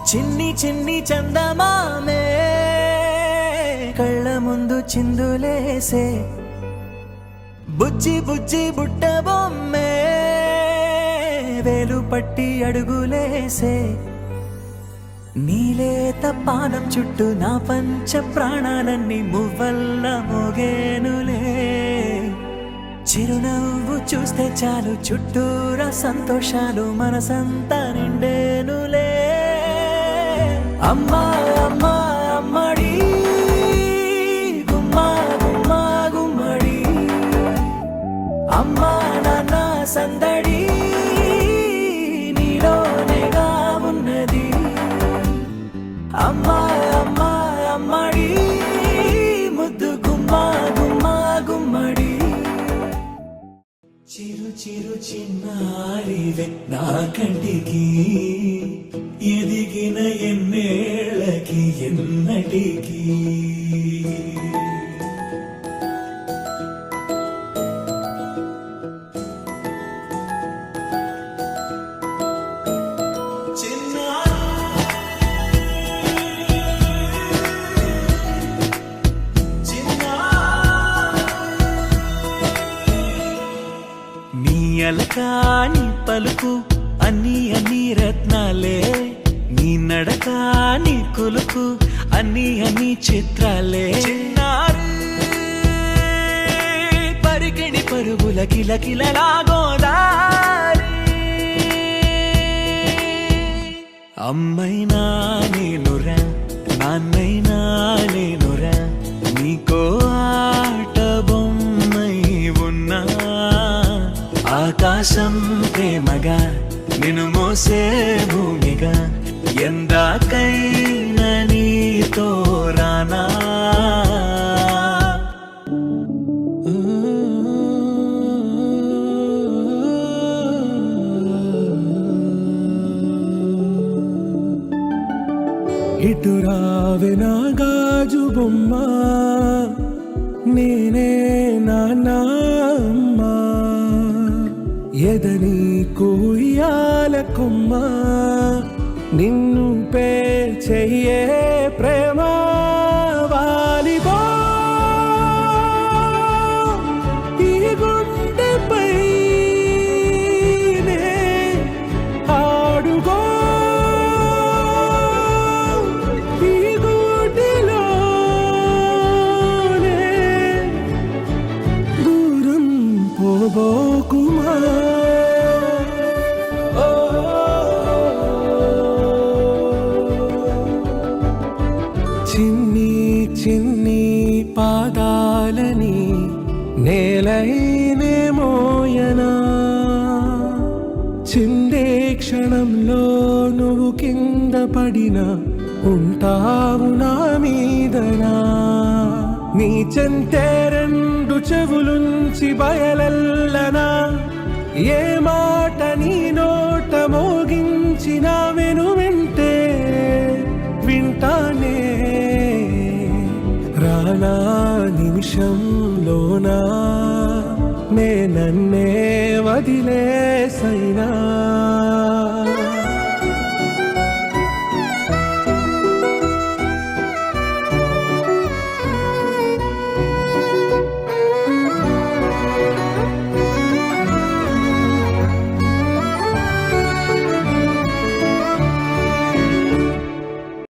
చిన్ని చిన్ని చందమామే కళ్ళ ముందు చిందులేసే బుజ్జి బుజ్జి బుట్ట బొమ్మే వేలు పట్టి అడుగులేసే నీలేత పానం చుట్టూ నా పంచ ప్రాణాలన్నీ మువ్వల్ల మోగేనులే చిరునవ్వు చూస్తే చాలు చుట్టూరా సంతోషాలు మనసంతా నిండేనులే అమ్మా అమ్మా అమ్మడి గుమ్మా గుమ్మా గుమ్మడి అమ్మా నాన్న సందడి నీలోనేగా ఉన్నది అమ్మా అమ్మా అమ్మడి ముద్దు గుమ్మా గుమ్మా గుమ్మడి చిరు చిరు చిన్నారివే నా కంటికి ఎదిగిన ఎన్నేళ్ళకి ఎన్నటికి అలకాని పలుకు అన్ని అన్ని రత్నాలే నీ నడక నీ కులుకు అన్ని అన్ని చిత్రాలే చిన్నారు పరికిణి పరుగుల కిలకిలలాగోదారి అమ్మైనా నేనురా నాన్నైనా నేనురా నీకో ఆట బొమ్మై ఉన్నా ఆకాశం ప్రేమగా నిన్ను మోసే భూమిగా ఎందాకైనా నీతో రానా ఇటు రావే నా గాజు బొమ్మ నేనే నాన్నా అమ్మా ఎదని కూయాల కొమ్మ నిన్ను పేర్చెయ్యే ప్రేమ వాలిబో ఈ గుండెపై ఆడుగో ఈ గుడిలోనే దూరం పోబోకుమా చిన్ని చిన్ని పాదాలని నేలైనే మోయనా చిందే క్షణంలో నువ్వు కింద పడినా ఉంటావు నా మీదనా నీ చెంతే రెండు చెవులుంచి బయలల్లనా ఏ మాట నీ నోట మోగించిన వెను వింటే వింటానే రానా నిమిషంలోనా నే నన్నే వదిలేసైనా